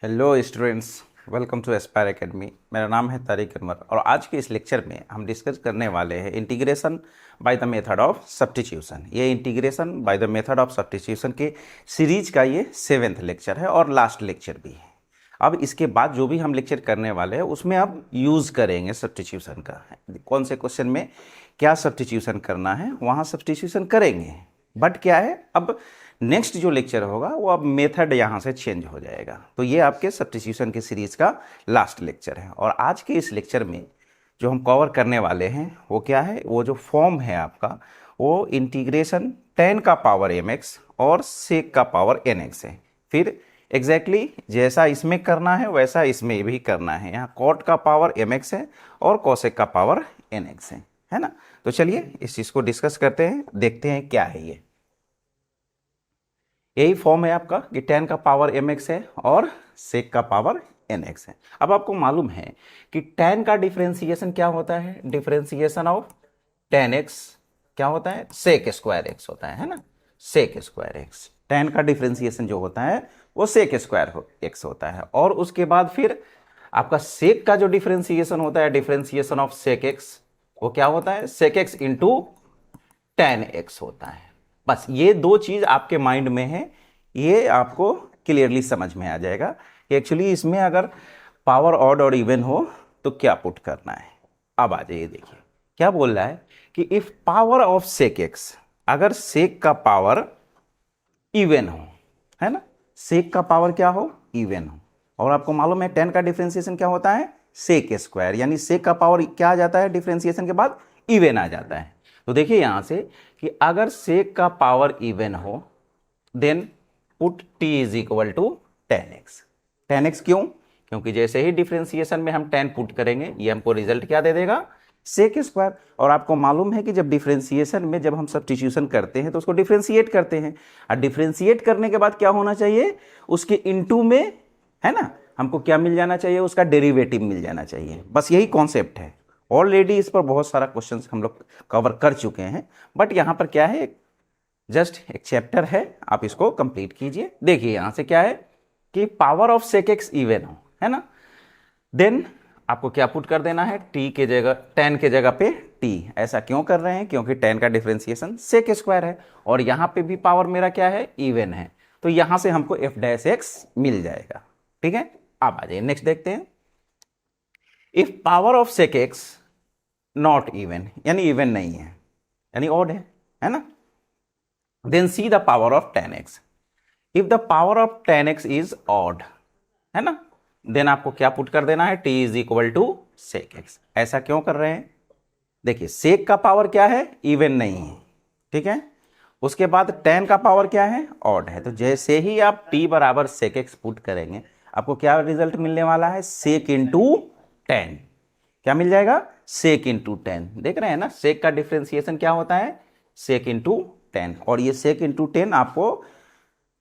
Hello students, welcome to Aspire Academy. मेरा नाम है तारिक अनवर और आज के इस लेक्चर में हम डिस्कस करने वाले हैं integration by the method of substitution. ये integration by the method of substitution के सीरीज का ये 7th लेक्चर है और लास्ट लेक्चर भी है। अब इसके बाद जो भी हम लेक्चर करने वाले हैं उसमें अब यूज़ करेंगे सब्स्टिट्यूशन का। कौन से क्वेश्चन में क्या सब्स्टिट्यूशन करना है वहाँ सब्स्टिट्यूशन करेंगे, बट क्या है अब नेक्स्ट जो लेक्चर होगा वो अब मेथड यहाँ से चेंज हो जाएगा। तो ये आपके सब्स्टिट्यूशन के सीरीज़ का लास्ट लेक्चर है और आज के इस लेक्चर में जो हम कवर करने वाले हैं वो क्या है, वो जो फॉर्म है आपका वो इंटीग्रेशन tan का पावर mx और sec का पावर nx है। फिर एग्जैक्टली जैसा इसमें करना है वैसा इसमें भी करना है। यहाँ cot का पावर mx है और cosec का पावर nx है ना। तो चलिए इस चीज़ को डिस्कस करते हैं, देखते हैं क्या है ये। यही फॉर्म है आपका कि tan का पावर mx है और sec का पावर nx है। अब आपको मालूम है कि tan का डिफरेंशिएशन क्या होता है, डिफरेंशिएशन ऑफ tan x क्या होता है, sec स्क्वायर x होता है ना, sec स्क्वायर x। tan का डिफरेंशिएशन जो होता है वो sec स्क्वायर x होता है। और उसके बाद फिर आपका sec का जो डिफरेंशिएशन होता है, डिफरेंशिएशन ऑफ sec x, वो क्या होता है, sec x into tan x होता है। बस ये दो चीज आपके माइंड में है, ये आपको क्लियरली समझ में आ जाएगा कि एक्चुअली इसमें अगर पावर ऑड और इवन हो तो क्या पुट करना है। अब आ जाइए, देखिए क्या बोल रहा है कि if power of sec x, अगर सेक का पावर इवन हो, है ना, सेक का पावर क्या हो, इवन हो। और आपको मालूम है tan का डिफरेंशिएशन क्या होता है, सेक स्क्वायर, यानी सेक का पावर क्या आ जाता है डिफरेंशिएशन के बाद, इवन आ जाता है। तो देखिए यहां से कि अगर सेक का पावर इवन हो then put t is equal to tan x. Tan x क्यों, क्योंकि जैसे ही डिफरेंशिएशन में हम 10 पुट करेंगे ये हमको रिजल्ट क्या दे देगा, सेक स्क्वायर। और आपको मालूम है कि जब डिफरेंशिएशन में जब हम सब्स्टिट्यूशन करते हैं तो उसको डिफरेंशिएट करते हैं, और डिफरेंशिएट करने के बाद क्या होना चाहिए, उसके इनटू में, है ना, हमको क्या मिल जाना चाहिए, उसका डेरिवेटिव मिल जाना चाहिए। बस यही कॉन्सेप्ट है। ऑलरेडी इस पर बहुत सारा क्वेश्चन हम लोग कवर कर चुके हैं, बट यहाँ पर क्या है, जस्ट एक चैप्टर है, आप इसको कंप्लीट कीजिए। देखिए यहाँ से क्या है कि power of sec x even हो, है ना, देन आपको क्या पुट कर देना है, t के जगह, tan के जगह पे t। ऐसा क्यों कर रहे हैं, क्योंकि tan का डिफरेंशिएशन सेक स्क्वायर है और यहाँ पे भी पावर मेरा क्या है, इवन है। तो यहाँ से हमको f डैश एक्स मिल जाएगा। ठीक है, अब आ जाइए नेक्स्ट देखते हैं। If power of sec x not even, यानी इवन नहीं है, यानी ऑड है ना, then see the power of tan x। If the power of tan x is odd, है ना, देन आपको क्या पुट कर देना है, t is equal to sec x. ऐसा क्यों कर रहे हैं, देखिए सेक का पावर क्या है, इवन नहीं है, ठीक है। उसके बाद tan का पावर क्या है, ऑड है। तो जैसे ही आप t बराबर सेक एक्स पुट करेंगे आपको क्या रिजल्ट मिलने वाला है, सेक इंटू टेन। क्या मिल जाएगा, सेक इंटू टेन। देख रहे हैं ना, सेक का डिफरेंशिएशन क्या होता है, सेक इंटू टेन, और ये सेक इंटू टेन आपको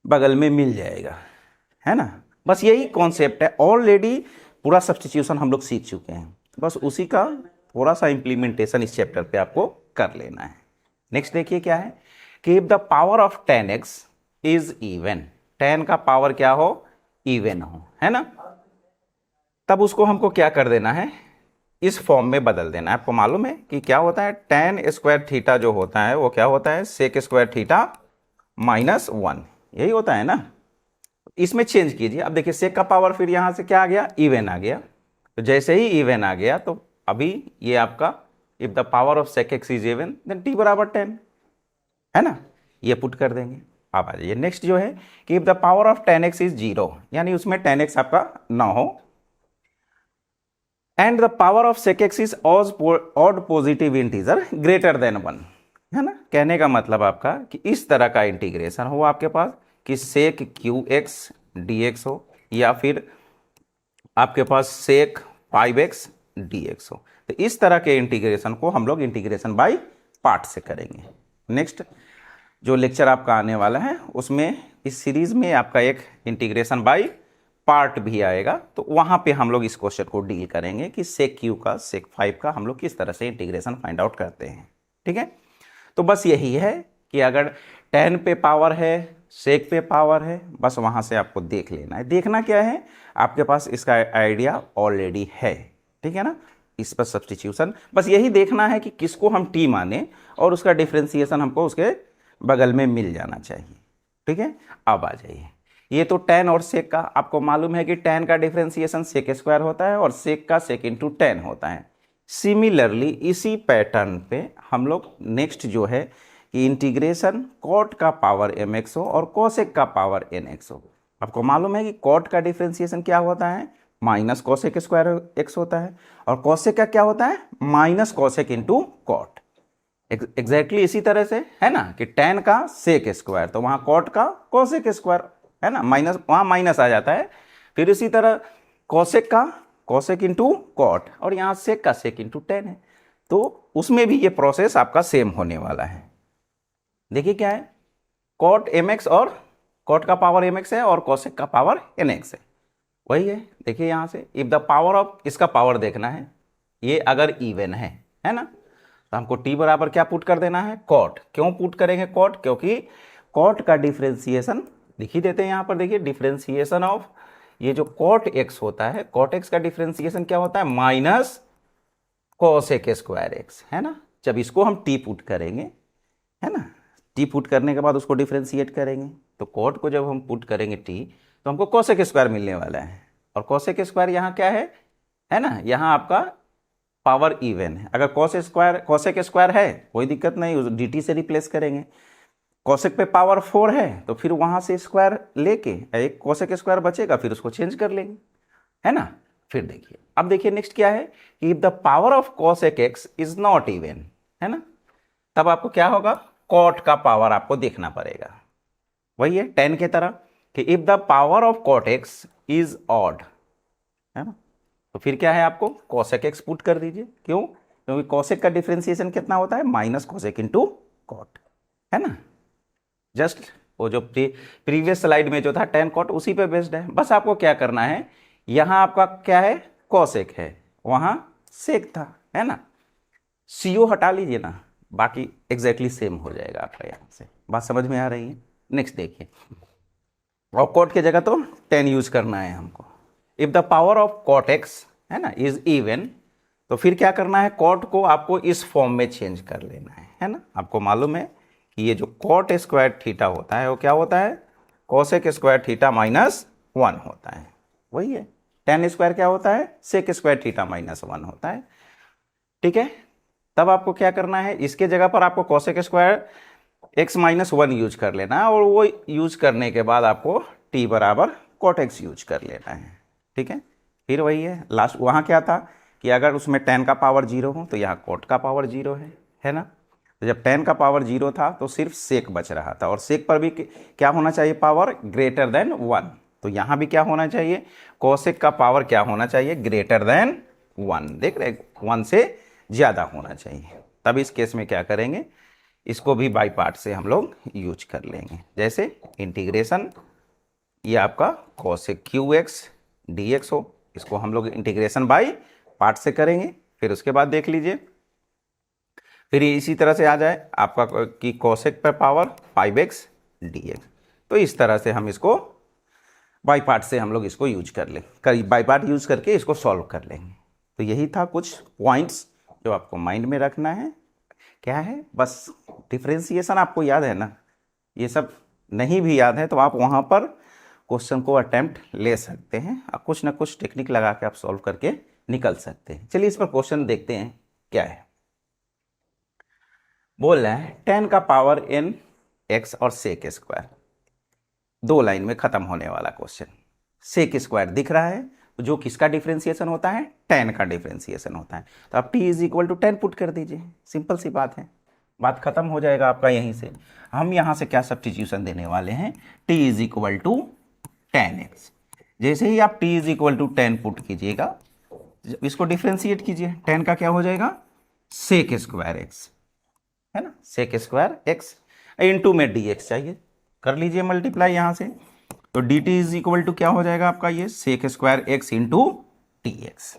बगल में मिल जाएगा, है ना। बस यही कॉन्सेप्ट है, ऑलरेडी पूरा सब्स्टिट्यूशन हम लोग सीख चुके हैं, बस उसी का थोड़ा सा इंप्लीमेंटेशन इस चैप्टर पे आपको कर लेना है। नेक्स्ट देखिए क्या है कि if the power of tan x is even, tan का पावर क्या हो, इवन हो, है ना, तब उसको हमको क्या कर देना है, इस फॉर्म में बदल देना है। आपको मालूम है कि क्या होता है, tan स्क्वायर थीटा जो होता है वो क्या होता है, सेक स्क्वायर थीटा माइनस 1, यही होता है ना। इसमें चेंज कीजिए। अब देखिए सेक का पावर फिर यहां से क्या आ गया, इवन आ गया। तो जैसे ही इवन आ गया तो अभी ये आपका if the power of sec x is even then t बराबर 10, है ना, ये पुट कर देंगे। अब आ जाइए नेक्स्ट जो है कि if the power of tan x is 0, यानी उसमें tan x आपका ना हो, and the power of sec x is odd positive integer greater than 1, है ना। कहने का मतलब आपका कि इस तरह का इंटीग्रेशन हो आपके पास कि सेक क्यू एक्स डी एक्स हो, या फिर आपके पास सेक 5x dx हो। तो इस तरह के इंटीग्रेशन को हम लोग इंटीग्रेशन बाय पार्ट से करेंगे। नेक्स्ट जो लेक्चर आपका आने वाला है उसमें इस सीरीज में आपका एक इंटीग्रेशन बाय पार्ट भी आएगा, तो वहाँ पे हम लोग इस क्वेश्चन को डील करेंगे कि सेक क्यू का, सेक 5 का हम लोग किस तरह से इंटीग्रेशन फाइंड आउट करते हैं। ठीक है, तो बस यही है कि अगर tan पे पावर है, sec पे पावर है, बस वहाँ से आपको देख लेना है। देखना क्या है, आपके पास इसका आइडिया ऑलरेडी है, ठीक है ना। इस पर सब्स्टिट्यूशन, बस यही देखना है कि किसको हम t माने और उसका डिफ्रेंसिएशन हमको उसके बगल में मिल जाना चाहिए, ठीक है। अब आ जाइए, ये तो tan और sec का आपको मालूम है कि tan का डिफ्रेंसिएशन sec स्क्वायर होता है और sec का sec इंटू tan होता है। सिमिलरली इसी पैटर्न पे हम लोग नेक्स्ट जो है कि इंटीग्रेशन cot का पावर mx हो और cosec का पावर nx हो। आपको मालूम है कि cot का डिफ्रेंसिएशन क्या होता है, माइनस cosec स्क्वायर x होता है, और cosec का क्या होता है, minus cosec into cot। Exactly इसी तरह से है ना कि tan का sec स्क्वायर, तो वहाँ cot का cosec स्क्वायर है ना, माइनस वहाँ माइनस आ जाता है। फिर इसी तरह cosec का cosec इंटू cot, और यहाँ sec का sec इंटू tan है, तो उसमें भी ये प्रोसेस आपका सेम होने वाला है। देखिए क्या है, cot mx और cot का पावर mx है और cosec का पावर nx है, वही है। देखिए यहाँ से इफ द पावर ऑफ, इसका पावर देखना है, ये अगर इवन है ना, तो हमको t बराबर क्या पुट कर देना है, cot। क्यों पुट करेंगे cot, क्योंकि cot का डिफ्रेंसिएशन लिख ही देते हैं यहाँ पर। देखिए डिफ्रेंसिएशन ऑफ ये जो cot x होता है, cot x का डिफ्रेंसिएशन क्या होता है, माइनस cosec स्क्वायर x, है ना। जब इसको हम t पुट करेंगे, है ना, t पुट करने के बाद उसको डिफ्रेंशिएट करेंगे, तो cot को जब हम पुट करेंगे t, तो हमको cosec स्क्वायर मिलने वाला है। और cosec स्क्वायर यहाँ क्या है ना, यहाँ आपका पावर इवन है। अगर cosec स्क्वायर है कोई दिक्कत नहीं, उस dt से रिप्लेस करेंगे। cosec पे पावर 4 है तो फिर वहाँ से स्क्वायर लेके एक cosec स्क्वायर बचेगा, फिर उसको चेंज कर लेंगे, है ना। फिर देखिए, अब देखिए नेक्स्ट क्या है कि if the power of cosec x is not even, है ना, तब आपको क्या होगा, cot का पावर आपको देखना पड़ेगा। वही है tan के तरह कि if the power of cot x is odd, है ना, तो फिर क्या है, आपको cosec x पुट कर दीजिए। क्यों, क्योंकि cosec का डिफ्रेंसिएशन कितना होता है, माइनस cosec इंटू cot, है ना। जस्ट वो जो प्रीवियस स्लाइड में जो था tan cot उसी पे बेस्ड है। बस आपको क्या करना है, यहाँ आपका क्या है, cosec है, वहाँ sec था, है ना। co हटा लीजिए ना, बाकी एग्जैक्टली सेम हो जाएगा आपका। यहाँ से बात समझ में आ रही है। नेक्स्ट देखिए, और cot की जगह तो tan यूज करना है हमको। If the power of cot x, है ना, इज इवन, तो फिर क्या करना है, cot को आपको इस फॉर्म में चेंज कर लेना है ना। आपको मालूम है कि ये जो cot स्क्वायर थीटा होता है वो क्या होता है, cosec स्क्वायर थीटा माइनस 1 होता है, वही है। tan स्क्वायर क्या होता है, sec स्क्वायर थीटा माइनस 1 होता है, ठीक है। तब आपको क्या करना है, इसके जगह पर आपको cosec square x minus 1 use कर लेना है, और वो यूज करने के बाद आपको t बराबर cot x यूज कर लेना है, ठीक है। फिर वही है लास्ट, वहाँ क्या था कि अगर उसमें tan का पावर 0 हो तो यहाँ cot का पावर 0 है ना। तो जब tan का पावर 0 था तो सिर्फ sec बच रहा था, और sec पर भी क्या होना चाहिए, पावर ग्रेटर देन 1। तो यहाँ भी क्या होना चाहिए, cosec का पावर क्या होना चाहिए, ग्रेटर देन 1। देख रहे, 1 से ज़्यादा होना चाहिए। तब इस केस में क्या करेंगे, इसको भी बाई पार्ट से हम लोग यूज कर लेंगे। जैसे इंटीग्रेशन, ये आपका cosec qx dx हो, इसको हम लोग इंटीग्रेशन बाई पार्ट से करेंगे। फिर उसके बाद देख लीजिए, फिर इसी तरह से आ जाए आपका कि cosec पर पावर 5x dx। तो इस तरह से हम इसको बाई पार्ट से हम लोग इसको यूज कर लेंगे, बाई पार्ट यूज करके इसको सॉल्व कर लेंगे। तो यही था कुछ पॉइंट्स जो आपको माइंड में रखना है। क्या है, बस डिफ्रेंसिएशन आपको याद है ना, ये सब नहीं भी याद है तो आप वहाँ पर क्वेश्चन को अटेम्प्ट ले सकते हैं, और कुछ ना कुछ टेक्निक लगा के आप सॉल्व करके निकल सकते हैं। चलिए इस पर क्वेश्चन देखते हैं क्या है। बोल रहा है tan का पावर n x और sec स्क्वायर, 2 लाइन में खत्म होने वाला क्वेश्चन। sec स्क्वायर दिख रहा है, जो किसका डिफ्रेंसिएशन होता है, tan का डिफ्रेंसिएशन होता है। तो आप t is equal to 10 put कर दीजिए, सिंपल सी बात है, बात खत्म हो जाएगा आपका। यहीं से हम यहाँ से क्या सब्स्टिट्यूशन देने वाले हैं, t is equal to 10x। जैसे ही आप t is equal to 10 put कीजिएगा, इसको डिफ्रेंशिएट कीजिए, 10 का क्या हो जाएगा, sec स्क्वायर x, है ना, sec स्क्वायर x इंटू में dx चाहिए, कर लीजिए मल्टीप्लाई यहाँ से। तो dt इज इक्वल टू क्या हो जाएगा आपका, ये sec square x into dx।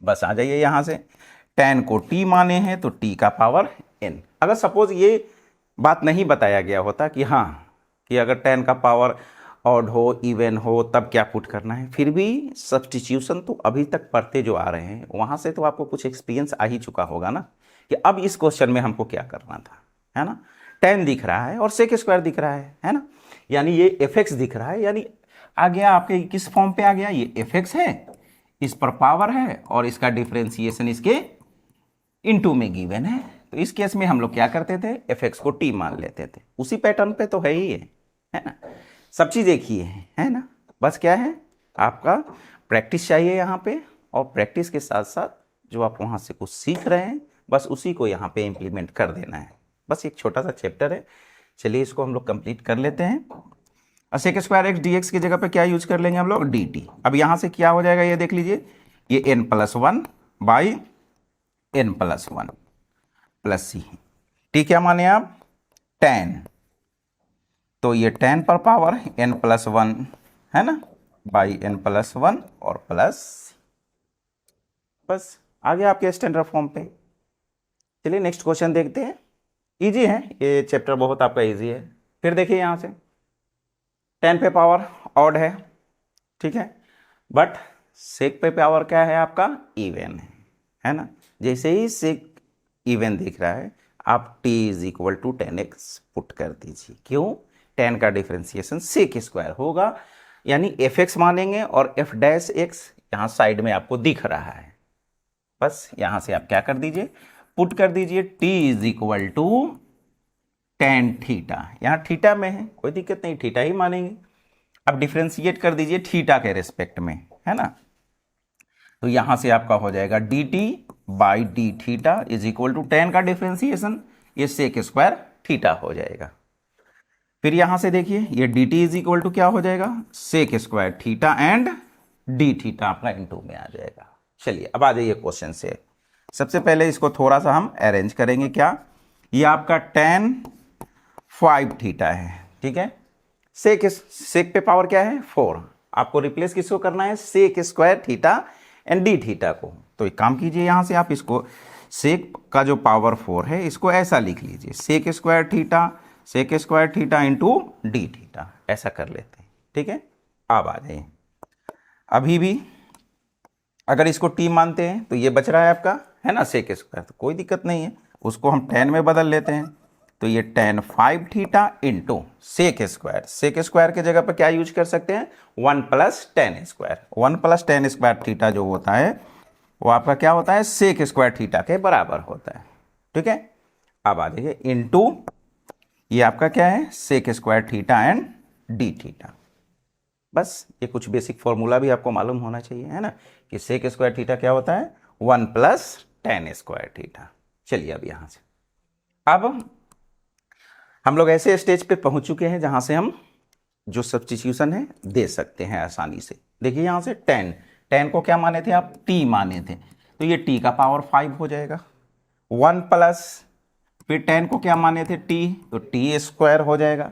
बस आ जाइए यहाँ से, tan को t माने हैं तो t का पावर n। अगर सपोज ये बात नहीं बताया गया होता कि हाँ, कि अगर 10 का पावर ऑड हो, इवन हो, तब क्या पुट करना है। फिर भी सब्स्टिट्यूशन तो अभी तक पढ़ते जो आ रहे हैं, वहाँ से तो आपको कुछ एक्सपीरियंस आ ही चुका होगा ना, कि अब इस क्वेश्चन में हमको क्या करना था, है ना। 10 दिख रहा है और सेक स्क्वायर दिख रहा है ना, यानी ये एफ एक्स दिख रहा है, यानी आ गया आपके किस फॉर्म पे आ गया, ये एफ एक्स है, इस पर पावर है और इसका डिफ्रेंसिएशन इसके इनटू में गिवन है। तो इस केस में हम लोग क्या करते थे, एफ एक्स को टी मान लेते थे। उसी पैटर्न पे तो है ही है ना, सब चीज़ एक ही है ना। बस क्या है, आपका प्रैक्टिस चाहिए यहाँ पे, और प्रैक्टिस के साथ साथ जो आप वहाँ से कुछ सीख रहे हैं, बस उसी को यहाँ पे इम्प्लीमेंट कर देना है। बस एक छोटा सा चैप्टर है, चलिए इसको हम लोग कंप्लीट कर लेते हैं। और sec square x d x की जगह पे क्या यूज कर लेंगे हम लोग, डी टी। अब यहाँ से क्या हो जाएगा, ये देख लीजिए, ये n+1 by n+1 plus C. T क्या माने आप, 10, तो ये 10 पर पावर n+1 है ना, बाई n+1 और प्लस, बस आ गया आपके स्टैंडर्ड फॉर्म पे। चलिए नेक्स्ट क्वेश्चन देखते हैं। इजी है ये चैप्टर, बहुत आपका इजी है। फिर देखिए यहाँ से 10 पे पावर ऑड है, ठीक है, बट सेक पे पावर क्या है आपका, इवन है ना। जैसे ही सेक इवन दिख रहा है, आप t = 10x पुट कर दीजिए। क्यों, 10 का डिफरेंशिएशन सेक स्क्वायर होगा, यानी एफ एक्स मानेंगे और f डैश एक्स यहाँ साइड में आपको दिख रहा है। बस यहाँ से आप क्या कर दीजिए, पुट कर दीजिए t = tan थीटा। यहाँ थीटा में है, कोई दिक्कत नहीं, थीटा ही मानेंगे। अब डिफ्रेंशिएट कर दीजिए थीटा के रेस्पेक्ट में, है ना। तो यहां से आपका हो जाएगा d t by D theta = 10 का डिफ्रेंशिएशन, ये सेक स्क्वायर थीटा हो जाएगा। फिर यहां से देखिए, ये डी टी = क्या हो जाएगा, sec square theta and d theta आपका इनटू में आ जाएगा। चलिए अब आ जाइए क्वेश्चन से। सबसे पहले इसको थोड़ा सा हम अरेंज करेंगे। क्या, ये आपका tan 5 थीटा है, ठीक है। सेक पे पावर क्या है, 4। आपको रिप्लेस किसको करना है, sec square theta and d theta को। तो एक काम कीजिए, यहां से आप इसको सेक का जो पावर 4 है, इसको ऐसा लिख लीजिए, sec square theta into d theta, ऐसा कर लेते हैं, ठीक है। अब आ जाइए, अभी भी अगर इसको टी मानते हैं तो ये बच रहा है आपका, है ना, सेक स्क्वायर, तो कोई दिक्कत नहीं है, उसको हम 10 में बदल लेते हैं। तो ये tan 5 theta into sec square के जगह पर क्या यूज कर सकते हैं, 1 + tan square. 1 + tan square theta जो होता है वो आपका क्या होता है, सेक स्क्वायर थीटा के बराबर होता है, ठीक है। अब आ जाइए इंटू, ये आपका क्या है, sec square theta and d theta. बस ये कुछ बेसिक फॉर्मूला भी आपको मालूम होना चाहिए, है ना, कि सेक स्क्वायर थीटा क्या होता है, 1 + tan स्क्वायर थीटा। चलिए अब यहां से, अब हम लोग ऐसे स्टेज पे पहुंच चुके हैं जहां से हम जो सब्स्टिट्यूशन है दे सकते हैं आसानी से। देखिए यहां से 10 को क्या माने थे आप, t माने थे, तो ये t का पावर 5 हो जाएगा। 1 प्लस, फिर 10 को क्या माने थे, t, तो t स्क्वायर हो जाएगा,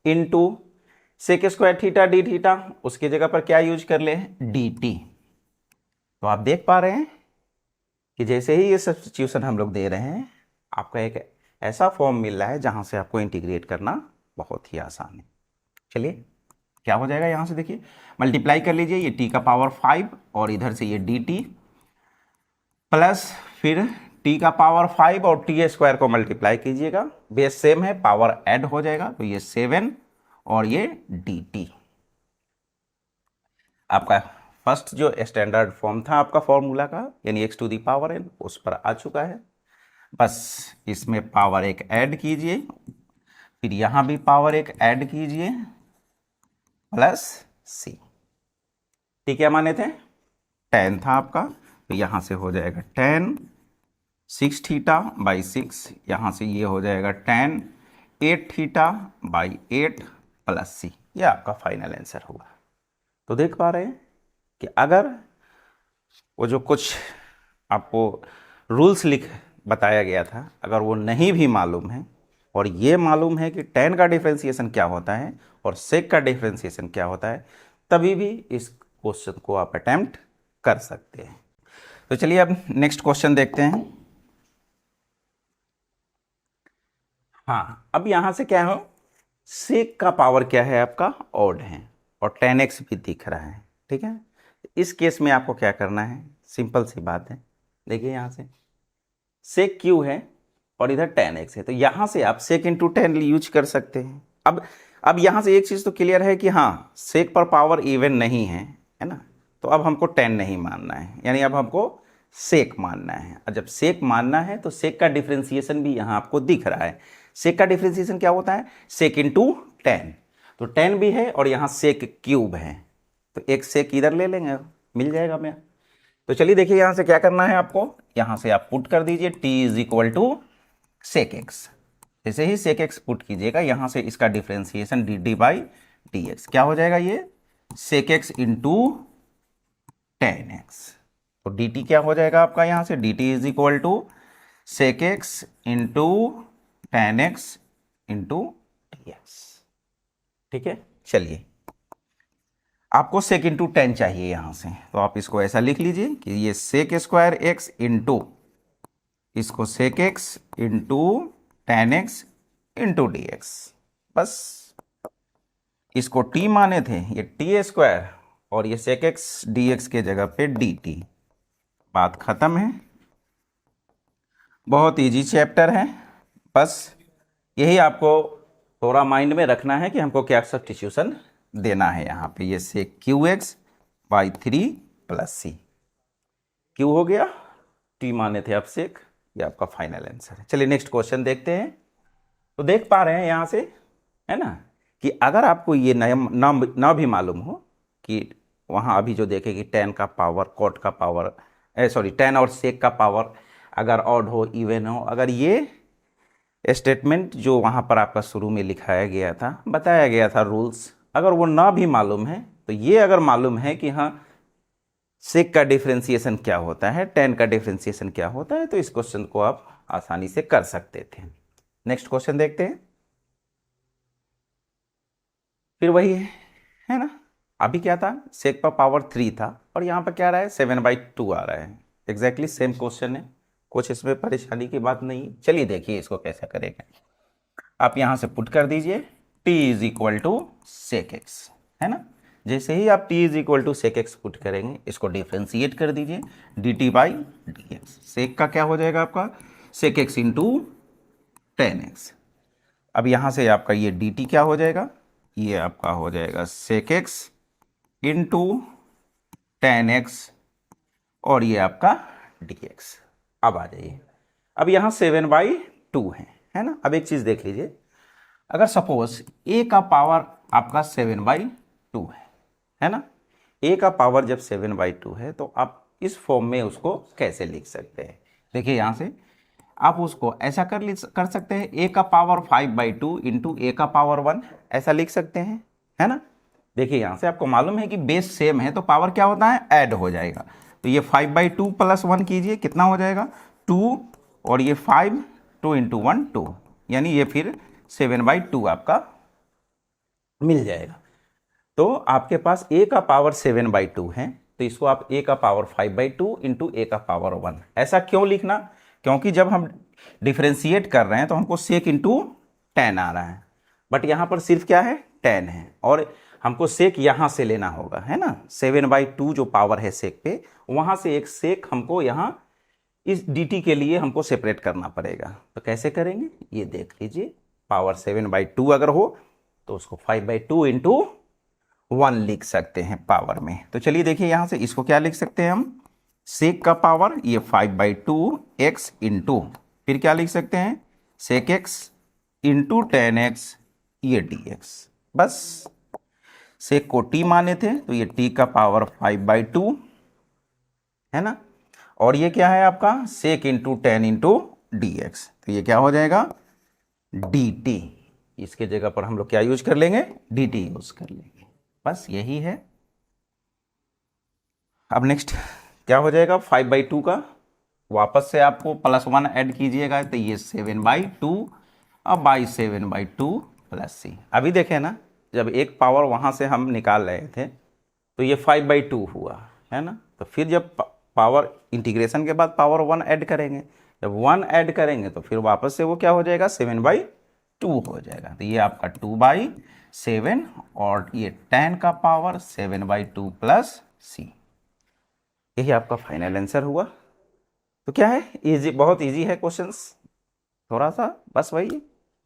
into sec square theta d theta, उसकी जगह पर क्या यूज कर ले, dt। तो आप देख पा रहे हैं कि जैसे ही ये सब्स्टिट्यूशन हम लोग दे रहे हैं, आपका एक ऐसा फॉर्म मिल रहा है जहां से आपको इंटीग्रेट करना बहुत ही आसान है। चलिए क्या हो जाएगा, यहां से देखिए, मल्टीप्लाई कर लीजिए, ये t का पावर 5 और इधर से ये dt प्लस फिर t का पावर 5 और t स्क्वायर को मल्टीप्लाई कीजिएगा, बेस सेम है, पावर ऐड हो जाएगा, तो ये 7 और ये dt। आपका फर्स्ट जो स्टैंडर्ड फॉर्म था आपका फॉर्मूला का, यानी x⁴n, उस पर आ चुका है। बस इसमें पावर एक ऐड कीजिए, फिर यहां भी पावर एक ऐड कीजिए, प्लस c। ठीक है, माने थे 10 था आपका, तो यहां से हो जाएगा tan 6 थीटा बाई 6, यहां से ये हो जाएगा tan 8 theta by 8 plus c। ये आपका फाइनल आंसर होगा। तो देख पा रहे हैं कि अगर वो जो कुछ आपको रूल्स लिख बताया गया था, अगर वो नहीं भी मालूम है और ये मालूम है कि tan का डिफरेंशिएशन क्या होता है और sec का डिफरेंशिएशन क्या होता है, तभी भी इस क्वेश्चन को आप अटेम्प्ट कर सकते हैं। तो चलिए अब नेक्स्ट क्वेश्चन देखते हैं। हाँ, अब यहां से क्या हो, सेक का पावर क्या है आपका, ऑड है, और 10x भी दिख रहा है, ठीक है। इस केस में आपको क्या करना है, सिंपल सी बात है, देखिए यहां से सेक क्यू है और इधर 10x है, तो यहां से आप सेक इंटू 10 यूज कर सकते हैं। अब यहां से एक चीज तो क्लियर है कि हाँ, सेक पर पावर इवन नहीं है ना, तो अब हमको 10 नहीं मानना है, यानी अब हमको सेक मानना है। और जब सेक मानना है तो सेक का डिफ्रेंसिएशन भी यहाँ आपको दिख रहा है। सेक का डिफ्रेंसिएशन क्या होता है, सेक इंटू 10, तो 10 भी है और यहाँ सेक क्यूब है, तो एक सेक इधर ले लेंगे, मिल जाएगा हमें। तो चलिए देखिए यहाँ से क्या करना है आपको, यहाँ से आप पुट कर दीजिए t is equal to sec x. जैसे ही सेक एक्स पुट कीजिएगा यहाँ से इसका differentiation d d by d x क्या हो जाएगा, ये सेक एक्स इंटू 10x। तो dt क्या हो जाएगा आपका, यहाँ से dt is equal to sec x into 10x into dx, ठीक है। चलिए आपको सेक इंटू 10 चाहिए यहाँ से, तो आप इसको ऐसा लिख लीजिए कि ये सेक स्क्वायर एक्स इंटू इसको sec x into 10x into d x, बस इसको t माने थे, ये टी स्क्वायर और ये सेक एक्स डी एक्स के जगह पे डी टी, बात खत्म है। बहुत इजी चैप्टर है, बस यही आपको थोड़ा माइंड में रखना है कि हमको क्या सब्स्टिट्यूशन देना है यहाँ पे, ये sec cube x by 3 plus c, cube हो गया, टी माने थे आप सेक, ये आपका फाइनल आंसर है। चलिए नेक्स्ट क्वेश्चन देखते हैं। तो देख पा रहे हैं यहाँ से, है ना, कि अगर आपको ये ना भी मालूम हो कि वहाँ अभी जो देखे कि 10 का पावर कॉट का पावर, 10 और सेक का पावर अगर ऑड हो इवन हो, अगर ये स्टेटमेंट जो वहाँ पर आपका शुरू में लिखाया गया था, बताया गया था रूल्स, अगर वो ना भी मालूम है तो ये अगर मालूम है कि हाँ सेक का डिफ्रेंसिएशन क्या होता है, 10 का डिफ्रेंसिएशन क्या होता है, तो इस क्वेश्चन को आप आसानी से कर सकते थे। नेक्स्ट क्वेश्चन देखते हैं। फिर वही है ना, अभी क्या था, सेक पर पावर 3 था और यहाँ पर क्या रहा है 7/2 आ रहा है, एग्जैक्टली सेम क्वेश्चन है, कुछ इसमें परेशानी की बात नहीं। चलिए देखिए इसको कैसे करेंगे। आप यहाँ से पुट कर दीजिए t is equal to sec x, है ना। जैसे ही आप t is equal to sec x put करेंगे, इसको डिफ्रेंशिएट कर दीजिए dt by d x. Sec का क्या हो जाएगा आपका, सेक एक्स इंटू 10x। अब यहाँ से आपका ये dt क्या हो जाएगा, ये आपका हो जाएगा सेक एक्स इंटू 10x और ये आपका dx। अब आ जाइए, अब यहाँ 7/2 है ना। अब एक चीज़ देख लीजिए, अगर सपोज a का पावर आपका 7/2 है ना, a का पावर जब 7/2 है तो आप इस फॉर्म में उसको कैसे लिख सकते हैं। देखिए यहाँ से आप उसको ऐसा कर सकते हैं, a का पावर 5/2 इंटू a का पावर 1, ऐसा लिख सकते हैं, है ना। देखिए यहाँ से आपको मालूम है कि बेस सेम है तो पावर क्या होता है, ऐड हो जाएगा। तो ये 5/2 प्लस 1 कीजिए, कितना हो जाएगा 2, और ये 5, 2 इंटू 1 2, यानी ये फिर 7/2 आपका मिल जाएगा। तो आपके पास a का पावर 7/2 है, तो इसको आप a का पावर 5/2 इंटू a का पावर 1, ऐसा क्यों लिखना, क्योंकि जब हम डिफ्रेंशिएट कर रहे हैं तो हमको सेक इंटू 10 आ रहा है, बट यहाँ पर सिर्फ क्या है 10 है, और हमको सेक यहाँ से लेना होगा, है ना। 7/2 जो पावर है सेक पे, वहाँ से एक सेक हमको यहाँ इस dt के लिए हमको सेपरेट करना पड़ेगा। तो कैसे करेंगे ये देख लीजिए, पावर 7/2 अगर हो तो उसको 5/2 इंटू 1 लिख सकते हैं पावर में। तो चलिए देखिए यहाँ से इसको क्या लिख सकते हैं हम, सेक का पावर ये 5/2 x इंटू, फिर क्या लिख सकते हैं सेक x इंटू 10x ये dx। बस सेक को t माने थे तो ये t का पावर 5/2 है ना, और ये क्या है आपका सेक इंटू 10 इंटू dx, तो ये क्या हो जाएगा dt। इसके जगह पर हम लोग क्या यूज कर लेंगे, dt यूज कर लेंगे, बस यही है। अब नेक्स्ट क्या हो जाएगा, 5/2 का वापस से आपको +1 ऐड कीजिएगा, तो ये 7/2 अब बाई 7/2 प्लस c। अभी देखें ना, जब एक पावर वहाँ से हम निकाल रहे थे तो ये 5/2 हुआ, है ना। तो फिर जब पावर इंटीग्रेशन के बाद पावर 1 ऐड करेंगे, जब 1 ऐड करेंगे तो फिर वापस से वो क्या हो जाएगा 7/2 2 हो जाएगा। तो ये आपका 2/7 और ये 10 का पावर 7/2 प्लस सी, यही आपका फाइनल आंसर हुआ। तो क्या है, इजी, बहुत इजी है क्वेश्चंस, थोड़ा सा बस वही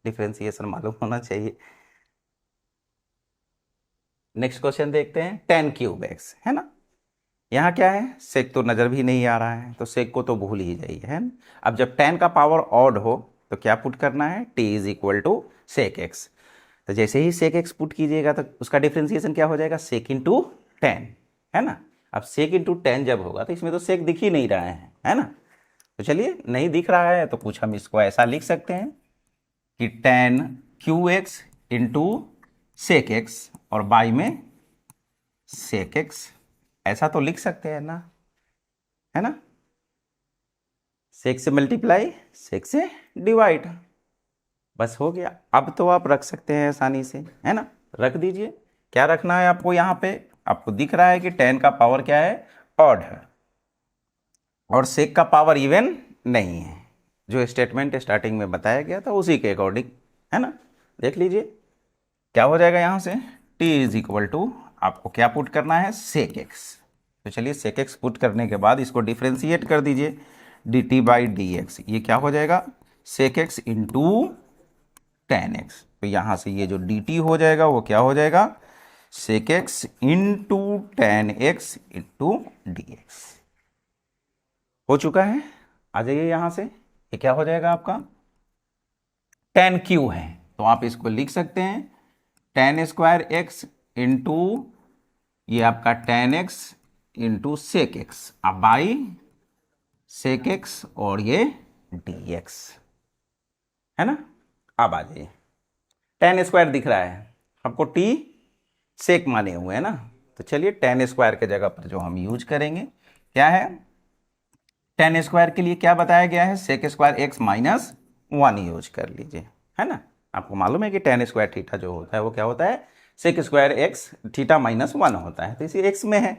डिफरेंशिएशन मालूम होना चाहिए। नेक्स्ट क्वेश्चन देखते हैं, 10³ है ना। यहाँ क्या है, सेक तो नज़र भी नहीं आ रहा है, तो सेक को तो भूल ही जाइए, है ना। अब जब 10 का पावर ऑड हो तो क्या पुट करना है, t = सेक एक्स। तो जैसे ही सेक एक्स पुट कीजिएगा तो उसका डिफ्रेंसिएशन क्या हो जाएगा, सेक इंटू 10, है ना। अब सेक इंटू 10 जब होगा तो इसमें तो सेक दिख ही नहीं रहा है ना। तो चलिए, नहीं दिख रहा है तो कुछ हम इसको ऐसा लिख सकते हैं कि 10 QX इंटू सेक एक्स और बाई में सेक एक्स, ऐसा तो लिख सकते हैं ना, है ना। सेक से मल्टीप्लाई, सेक से डिवाइड, बस हो गया। अब तो आप रख सकते हैं आसानी से, है ना। रख दीजिए, क्या रखना है आपको, यहाँ पे आपको दिख रहा है कि 10 का पावर क्या है, ऑड है, और सेक का पावर इवन नहीं है। जो स्टेटमेंट स्टार्टिंग में बताया गया था उसी के अकॉर्डिंग, है ना। देख लीजिए क्या हो जाएगा यहाँ से, t = आपको क्या पुट करना है, सेक एक्स। तो चलिए सेक एक्स पुट करने के बाद इसको डिफ्रेंशिएट कर दीजिए, dt/dx, ये क्या हो जाएगा, सेक एक्स इंटू 10x। तो यहाँ से ये जो dt हो जाएगा वो क्या हो जाएगा, sec x into 10x into dx। हो चुका है, आ जाइए यहाँ से, ये क्या हो जाएगा आपका 10Q है, तो आप इसको लिख सकते हैं 10² x इंटू ये आपका 10x इंटू सेक एक्स, अब बाई सेक एक्स और ये dx, है ना। अब आ जाइए, 10² दिख रहा है आपको, t सेक माने हुए है ना। तो चलिए 10² के जगह पर जो हम यूज करेंगे क्या है, 10² के लिए क्या बताया गया है, sec² x - 1 यूज कर लीजिए, है ना। आपको मालूम है कि 10² थीटा जो होता है वो क्या होता है, sec² x थीटा -1 होता है, तो इसी x में है,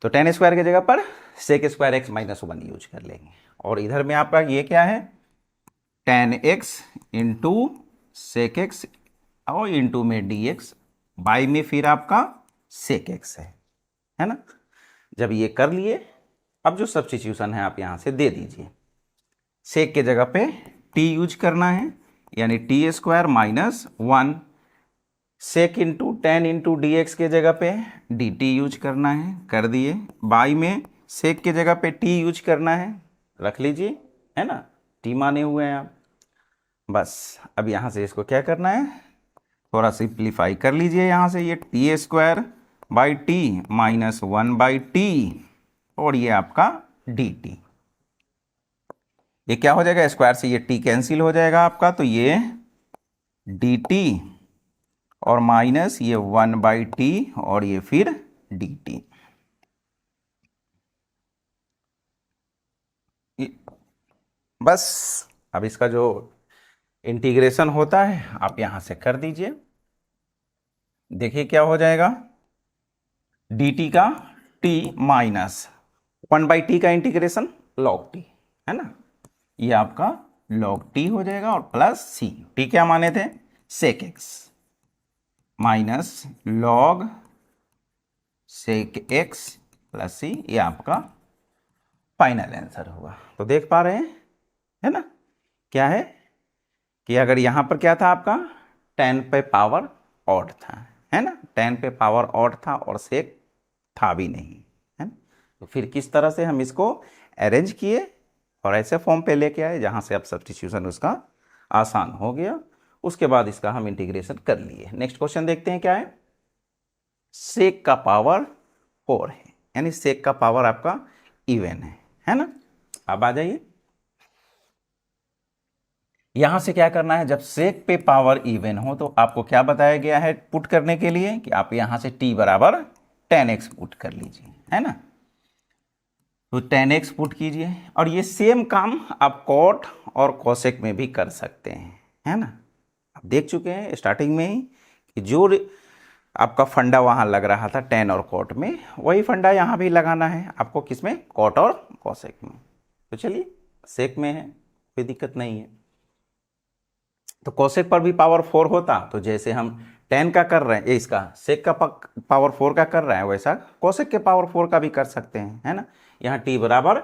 तो 10² की जगह पर sec² x - 1 यूज कर लेंगे। और इधर में आपका ये क्या है, 10x इंटू सेक एक्स और इंटू में dx, बाई में फिर आपका सेक एक्स है ना। जब ये कर लिए, अब जो सब्स्टिट्यूशन है आप यहाँ से दे दीजिए, सेक के जगह पे t यूज करना है, यानी t² - 1, सेक इंटू 10 इंटू dx के जगह पे dt यूज करना है, कर दिए, बाई में सेक के जगह पे t यूज करना है, रख लीजिए, है ना, t माने हुए हैं आप। बस अब यहाँ से इसको क्या करना है, थोड़ा सिंप्लीफाई कर लीजिए यहाँ से, ये t² - 1/t और ये आपका dt, ये क्या हो जाएगा, स्क्वायर से ये t कैंसिल हो जाएगा आपका, तो ये dt और माइनस ये 1/t और ये फिर dt। बस अब इसका जो इंटीग्रेशन होता है आप यहां से कर दीजिए, देखिए क्या हो जाएगा, dt का t माइनस 1/t का इंटीग्रेशन log t, है ना, ये आपका log t हो जाएगा, और प्लस c, t क्या माने थे, sec x minus log sec x plus c, ये आपका फाइनल आंसर हुआ। तो देख पा रहे हैं, है ना, क्या है कि अगर यहां पर क्या था आपका 10 पे पावर ऑड था, है ना, 10 पे पावर ऑड था और सेक था भी नहीं, है ना। तो फिर किस तरह से हम इसको अरेंज किए और ऐसे फॉर्म पे लेके आए जहां से अब सब्स्टिट्यूशन उसका आसान हो गया, उसके बाद इसका हम इंटीग्रेशन कर लिए। नेक्स्ट क्वेश्चन देखते हैं क्या है, सेक का पावर 4 है, यानी सेक का पावर आपका इवन है ना। अब आ जाइए, यहां से क्या करना है, जब सेक पे पावर इवन हो तो आपको क्या बताया गया है पुट करने के लिए, कि आप यहां से t = 10x पुट कर लीजिए, है ना। तो 10x पुट कीजिए, और ये सेम काम आप कॉट और कोसेक में भी कर सकते हैं, है ना। आप देख चुके हैं स्टार्टिंग में ही कि जो आपका फंडा वहां लग रहा था टेन और कॉट में, वही फंडा यहां भी लगाना है आपको, किसमें, कॉट और कोसेक में। तो चलिए सेक में है, कोई दिक्कत नहीं है। तो कोसेक पर भी पावर 4 होता, तो जैसे हम टेन का कर रहे हैं, इसका सेक का पावर 4 का कर रहे हैं, वैसा कोसेक के पावर 4 का भी कर सकते हैं, है ना। यहाँ टी बराबर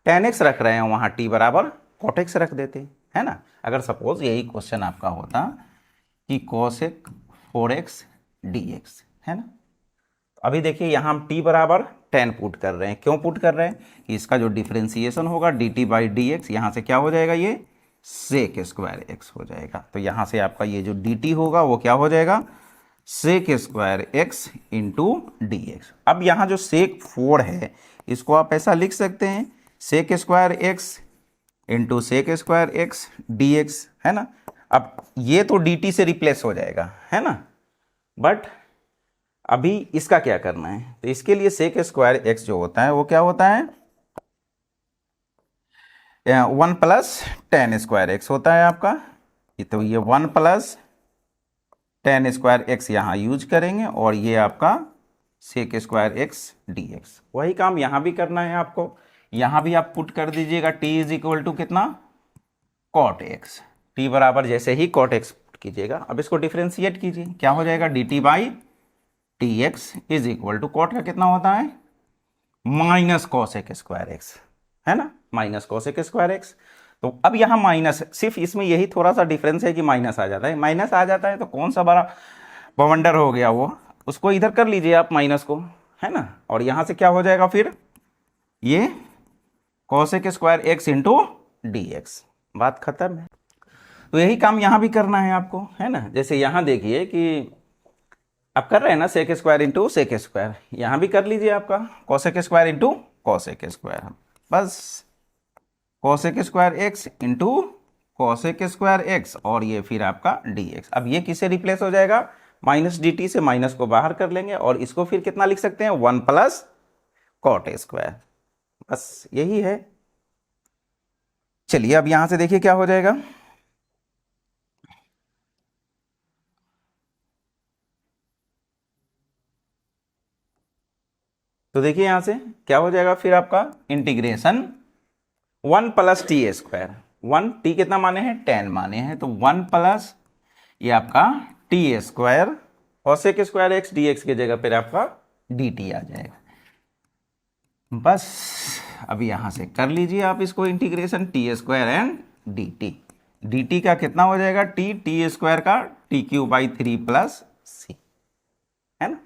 टेन एक्स रख रहे हैं, वहाँ टी बराबर कॉट एक्स रख देते हैं, है ना। अगर सपोज यही क्वेश्चन आपका होता कि कोसेक 4x dx, है ना। अभी देखिए यहाँ हम t बराबर 10 पुट कर रहे हैं। क्यों पुट कर रहे हैं कि इसका जो डिफ्रेंसिएशन होगा dt बाई डी एक्स, यहाँ से क्या हो जाएगा, ये सेक स्क्वायर एक्स हो जाएगा। तो यहाँ से आपका ये जो dt होगा वो क्या हो जाएगा, sec square x into d x. अब यहाँ जो सेक 4 है इसको आप ऐसा लिख सकते हैं, sec square x into sec square x d x, है ना। अब ये तो dt से रिप्लेस हो जाएगा, है ना। बट अभी इसका क्या करना है, तो इसके लिए सेक स्क्वायर एक्स जो होता है वो क्या होता है, 1 प्लस टेन स्क्वायर एक्स होता है आपका। तो ये 1 प्लस टेन स्क्वायर एक्स यहाँ यूज करेंगे, और ये आपका sec square x d x. वही काम यहाँ भी करना है आपको। यहाँ भी आप पुट कर दीजिएगा टी इज इक्वल टू कितना, कॉट एक्स। टी बराबर जैसे ही कॉट एक्स पुट कीजिएगा, अब इसको डिफ्रेंशिएट कीजिए, क्या हो जाएगा, d t by t x is equal to cot का कितना होता है, माइनस कॉसेक स्क्वायर एक्स, है ना, माइनस कॉसेक स्क्वायर एक्स। तो अब यहाँ माइनस, सिर्फ इसमें यही थोड़ा सा डिफरेंस है कि माइनस आ जाता है। माइनस आ जाता है तो कौन सा बड़ा बवंडर हो गया वो, उसको इधर कर लीजिए आप माइनस को, है ना। और यहाँ से क्या हो जाएगा फिर, ये cosec square x into d x, बात खत्म है। तो यही काम यहाँ भी करना है आपको, है ना। जैसे यहाँ देखिए कि आप कर रहे हैं ना sec square into sec square, यहाँ भी कर लीजिए आपका cosec square into cosec square, बस cosec square x into cosec square x, और ये फिर आपका डी एक्स। अब ये किससे रिप्लेस हो जाएगा, माइनस डी टी से, माइनस को बाहर कर लेंगे और इसको फिर कितना लिख सकते हैं, 1 प्लस कॉट स्क्वायर, बस यही है। चलिए अब यहां से देखिए क्या हो जाएगा, तो देखिए यहां से क्या हो जाएगा फिर आपका integration 1 plus T square, 1 T कितना माने हैं, 10 माने हैं, तो 1 प्लस ये आपका T square cosec square x d x की जगह पर आपका डी टी आ जाएगा। बस अब यहां से कर लीजिए आप इसको integration, T square and D T, D T का कितना हो जाएगा, टी टी स्क्वायर का टी क्यू बाई 3 प्लस सी, है ना।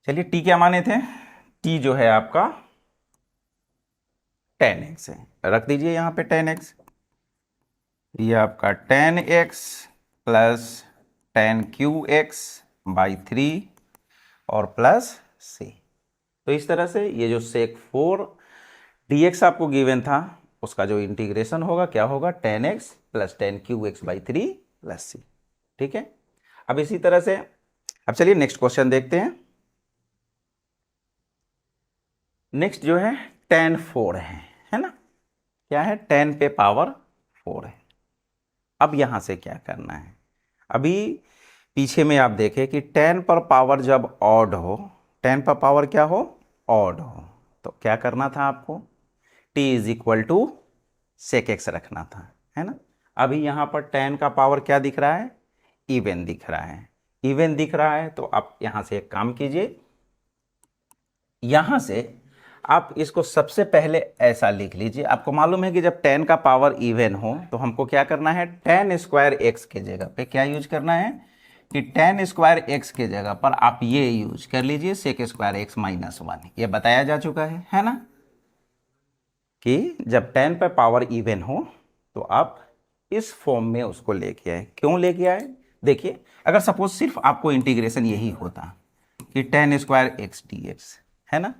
चलिए टी क्या माने थे, टी जो है आपका 10x है, रख दीजिए यहाँ पे 10x, ये आपका 10x प्लस 10qx बाई 3 और प्लस c। तो इस तरह से ये जो सेक 4 dx आपको गिवन था उसका जो इंटीग्रेशन होगा क्या होगा, 10x plus 10qx by 3 plus c, ठीक है। अब इसी तरह से अब चलिए नेक्स्ट क्वेश्चन देखते हैं। नेक्स्ट जो है tan 4 है ना, क्या है, 10 पे पावर 4 है। अब यहां से क्या करना है, अभी पीछे में आप देखें कि 10 पर पावर जब ऑड हो, 10 पर पावर क्या हो, ऑड हो, तो क्या करना था आपको, t is equal to sec x रखना था, है ना। अभी यहां पर 10 का पावर क्या दिख रहा है, इवन दिख रहा है, इवन दिख रहा है। तो आप यहां से एक काम कीजिए, यहां से आप इसको सबसे पहले ऐसा लिख लीजिए, आपको मालूम है कि जब 10 का पावर इवन हो तो हमको क्या करना है, 10 स्क्वायर एक्स के जगह पे क्या यूज करना है कि 10 स्क्वायर एक्स के जगह पर आप ये यूज कर लीजिए सेक स्क्वायर एक्स माइनस 1। ये बताया जा चुका है ना, कि जब 10 पे पावर इवन हो तो आप इस फॉर्म में उसको लेके आए। क्यों लेके आए, देखिए अगर सपोज सिर्फ आपको इंटीग्रेशन यही होता कि 10 स्क्वायर एक्स डी एक्स, है ना,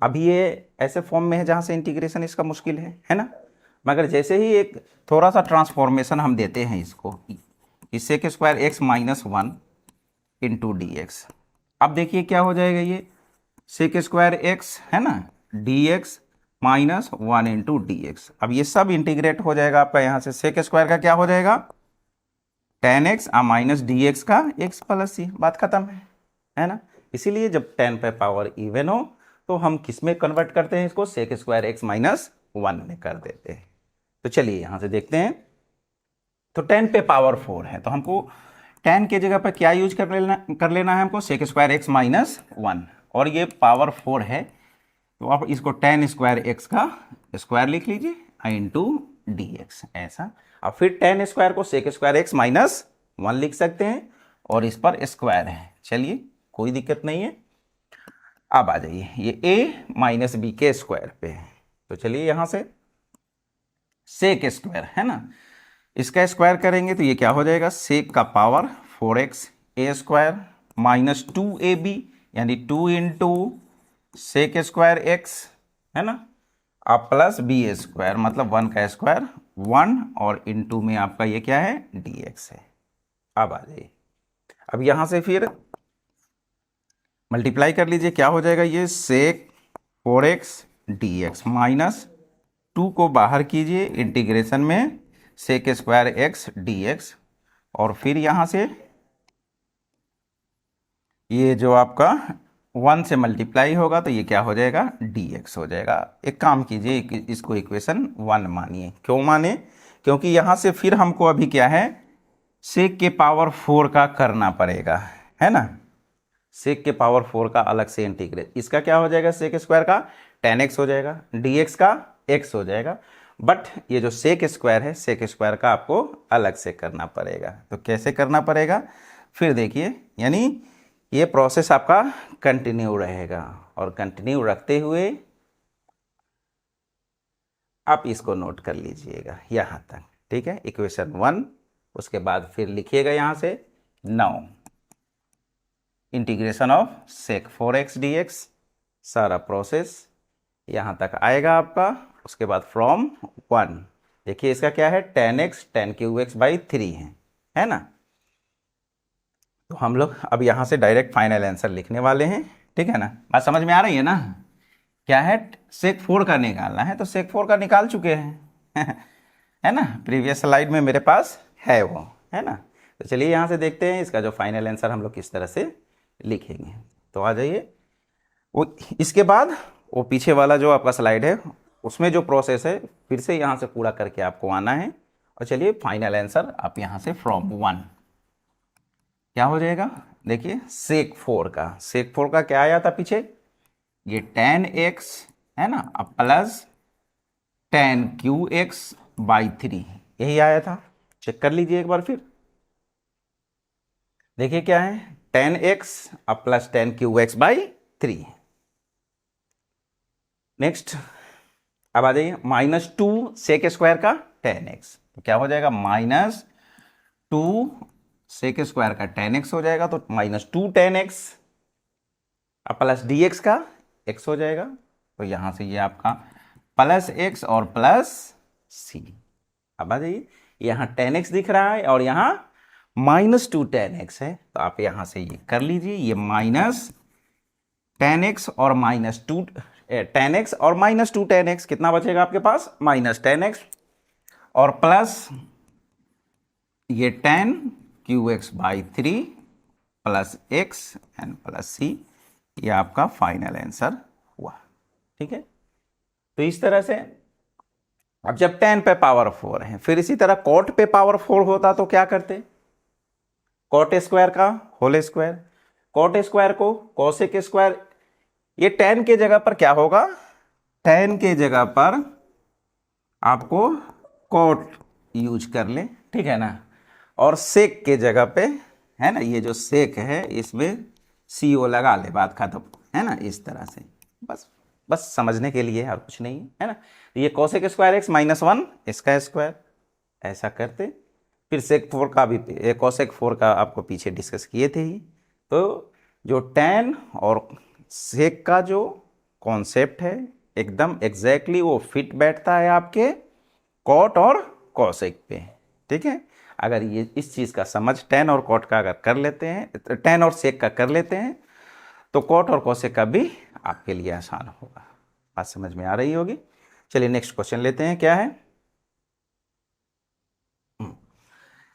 अभी ये ऐसे फॉर्म में है जहां से इंटीग्रेशन इसका मुश्किल है ना। मगर जैसे ही एक थोड़ा सा ट्रांसफॉर्मेशन हम देते हैं इसको, इससे के square x minus 1 into d x, अब देखिए क्या हो जाएगा, ये सेक स्क्वायर एक्स है ना, D x minus 1 into d x. अब ये सब इंटीग्रेट हो जाएगा आपका, यहाँ से सेक स्क्वायर का क्या हो जाएगा 10x माइनस डी एक्स का x प्लस सी, बात खत्म है ना। इसीलिए जब 10 पे पावर इवन हो तो हम किस में कन्वर्ट करते हैं इसको, सेक स्क्वायर एक्स माइनस 1 में कर देते हैं। तो चलिए यहां से देखते हैं तो 10 पे पावर 4 है, तो हमको 10 के जगह पर क्या यूज कर लेना है हमको, सेक स्क्वायर एक्स माइनस 1, और ये पावर 4 है तो आप इसको 10 स्क्वायर एक्स का स्क्वायर लिख लीजिए इंटू डी एक्स ऐसा। अब फिर 10 स्क्वायर को सेक स्क्वायर एक्स माइनस 1 लिख सकते हैं और इस पर स्क्वायर है, चलिए कोई दिक्कत नहीं है। अब आ जाइए ये a माइनस बी के स्क्वायर पे है, तो चलिए यहां से सेक स्क्वायर है ना, इसका स्क्वायर करेंगे तो ये क्या हो जाएगा, सेक का पावर 4x ए स्क्वायर माइनस 2ab यानी 2 इंटू सेक स्क्वायर एक्स है ना, अब प्लस बी स्क्वायर मतलब 1 का स्क्वायर 1 और इंटू में आपका ये क्या है dx है। अब आ जाइए, अब यहां से फिर मल्टीप्लाई कर लीजिए, क्या हो जाएगा ये सेक 4x dx माइनस 2 को बाहर कीजिए इंटीग्रेशन में सेक स्क्वायर एक्स dx, और फिर यहां से ये जो आपका 1 से मल्टीप्लाई होगा तो ये क्या हो जाएगा dx हो जाएगा। एक काम कीजिए, इसको इक्वेशन 1 मानिए। क्यों माने, क्योंकि यहां से फिर हमको अभी क्या है सेक के पावर 4 का करना पड़ेगा है ना, सेक के पावर 4 का अलग से इंटीग्रेट, इसका क्या हो जाएगा सेक स्क्वायर का 10x हो जाएगा, dx का x हो जाएगा, बट ये जो सेक स्क्वायर है सेक स्क्वायर का आपको अलग से करना पड़ेगा। तो कैसे करना पड़ेगा फिर देखिए, यानी ये प्रोसेस आपका कंटिन्यू रहेगा, और कंटिन्यू रखते हुए आप इसको नोट कर लीजिएगा यहाँ तक, ठीक है, इक्वेशन 1, उसके बाद फिर लिखिएगा यहाँ से 9 integration of sec 4x dx, सारा प्रोसेस यहाँ तक आएगा आपका। उसके बाद फ्रॉम 1 देखिए इसका क्या है 10x tan cube x by 3 है ना, तो हम लोग अब यहाँ से डायरेक्ट फाइनल आंसर लिखने वाले हैं, ठीक है ना, बात समझ में आ रही है ना, क्या है सेक 4 का निकालना है तो सेक 4 का निकाल चुके हैं है ना, प्रीवियस स्लाइड में मेरे पास है वो है ना। तो चलिए यहाँ से देखते हैं इसका जो फाइनल आंसर हम लोग किस तरह से लिखेंगे। तो आ जाइए, वो इसके बाद वो पीछे वाला जो आपका स्लाइड है उसमें जो प्रोसेस है फिर से यहाँ से पूरा करके आपको आना है, और चलिए फाइनल आंसर आप यहाँ से फ्रॉम 1 क्या हो जाएगा, देखिए सेक 4 का क्या आया था पीछे, ये 10x है ना, अब प्लस 10 QX बाई 3 यही आया था, चेक कर लीजिए एक बार फिर, देखिए क्या है 10x अब प्लस 10 QX बाई 3। नेक्स्ट अब आ जाइए माइनस 2 सेक स्क्वायर का 10x, तो क्या हो जाएगा माइनस 2 सेक स्क्वायर का 10x हो जाएगा, तो माइनस 2 10x अब प्लस dx का x हो जाएगा, तो यहां से ये आपका प्लस x और प्लस c। अब आ जाइए यहाँ 10x दिख रहा है और यहाँ माइनस 2 10x है, तो आप यहां से ये कर लीजिए, ये माइनस 10x और माइनस 2 10x और माइनस 2 10x कितना बचेगा आपके पास माइनस 10x, और प्लस ये 10 QX by 3 plus x and plus c, ये आपका फाइनल आंसर हुआ, ठीक है। तो इस तरह से अब जब 10 पे पावर 4 है, फिर इसी तरह कॉट पे पावर 4 होता तो क्या करते, कॉट स्क्वायर का होल स्क्वायर, कॉट स्क्वायर को कोसेक स्क्वायर, ये 10 के जगह पर क्या होगा 10 के जगह पर आपको कॉट यूज कर ले, ठीक है ना, और सेक के जगह पे है ना, ये जो सेक है इसमें CO लगा ले, बात खत्म है ना, इस तरह से बस समझने के लिए और कुछ नहीं है ना। ये कोसेक स्क्वायर एक्स माइनस 1 इसका स्क्वायर ऐसा करते, फिर सेक 4 का भी कोसेक 4 का आपको पीछे डिस्कस किए थे ही। तो जो tan और सेक का जो कॉन्सेप्ट है एकदम एग्जैक्टली वो फिट बैठता है आपके कॉट और कोसेक पे, ठीक है। अगर ये इस चीज़ का समझ tan और कॉट का अगर कर लेते हैं, tan और सेक का कर लेते हैं, तो कॉट और कोसेक का भी आपके लिए आसान होगा। बात समझ में आ रही होगी। चलिए नेक्स्ट क्वेश्चन लेते हैं, क्या है।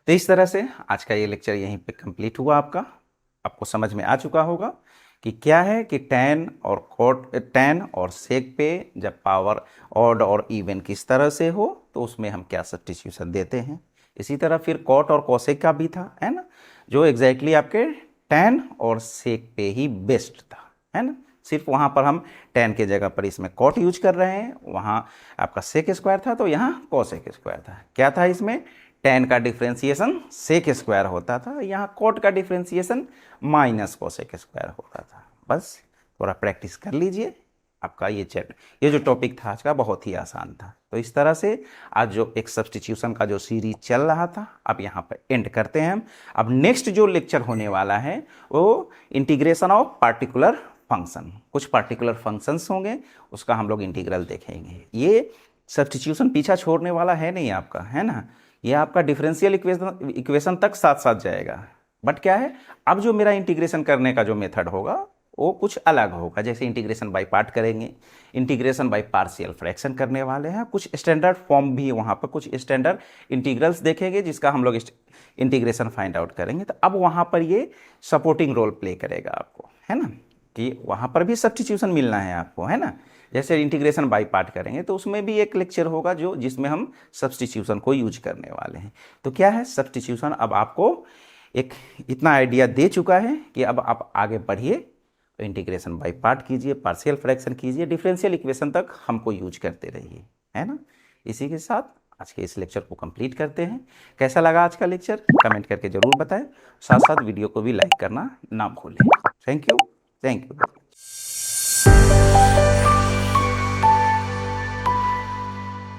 तो इस तरह से आज का ये लेक्चर यहीं पे कंप्लीट हुआ आपका। आपको समझ में आ चुका होगा कि क्या है कि tan और सेक पे जब पावर ऑड और इवन किस तरह से हो तो उसमें हम क्या सब्स्टिट्यूशन देते हैं, इसी तरह फिर कॉट और कोसेक का भी था, है ना, जो एग्जैक्टली आपके टैन और सेक पे ही बेस्ड था, है ना। सिर्फ वहाँ पर हम टैन के जगह पर इसमें कॉट यूज कर रहे हैं, वहाँ आपका सेक स्क्वायर था तो यहाँ कोसेक स्क्वायर था। क्या था इसमें, टैन का डिफ्रेंसिएशन सेक स्क्वायर होता था, यहाँ कॉट का डिफ्रेंसिएशन माइनस कोसेक स्क्वायर होता था। बस थोड़ा प्रैक्टिस कर लीजिए, आपका ये जो टॉपिक था आज का बहुत ही आसान था। तो इस तरह से आज जो एक सब्स्टिट्यूशन का जो सीरीज चल रहा था, अब यहाँ पर एंड करते हैं हम। अब नेक्स्ट जो लेक्चर होने वाला है वो इंटीग्रेशन ऑफ पार्टिकुलर फंक्शन, कुछ पार्टिकुलर फंक्शंस होंगे, उसका हम लोग इंटीग्रल देखेंगे। ये सब्स्टिट्यूशन पीछा छोड़ने वाला है नहीं आपका, है ना, ये आपका डिफरेंशियल इक्वेशन तक साथ साथ जाएगा। बट क्या है, अब जो मेरा इंटीग्रेशन करने का जो मेथड होगा वो कुछ अलग होगा। जैसे इंटीग्रेशन बाय पार्ट करेंगे, इंटीग्रेशन बाय पार्शियल फ्रैक्शन करने वाले हैं, कुछ स्टैंडर्ड फॉर्म भी वहाँ पर कुछ स्टैंडर्ड इंटीग्रल्स देखेंगे जिसका हम लोग इंटीग्रेशन फाइंड आउट करेंगे। तो अब वहाँ पर ये सपोर्टिंग रोल प्ले करेगा आपको, है ना, कि वहाँ पर भी सब्स्टिट्यूशन मिलना है आपको, है ना। जैसे इंटीग्रेशन बाय पार्ट करेंगे तो उसमें भी एक लेक्चर होगा जो जिसमें हम सब्स्टिट्यूशन को यूज करने वाले हैं। तो क्या है सब्स्टिट्यूशन, अब आपको एक इतना आइडिया दे चुका है कि अब आप आगे बढ़िए, इंटीग्रेशन बाय पार्ट कीजिए, पार्शियल फ्रैक्शन कीजिए, डिफरेंशियल इक्वेशन तक हमको यूज करते रहिए, है ना। इसी के साथ आज के इस लेक्चर को कंप्लीट करते हैं। कैसा लगा आज का लेक्चर कमेंट करके ज़रूर बताएं, साथ साथ वीडियो को भी लाइक करना ना भूलें। Thank you.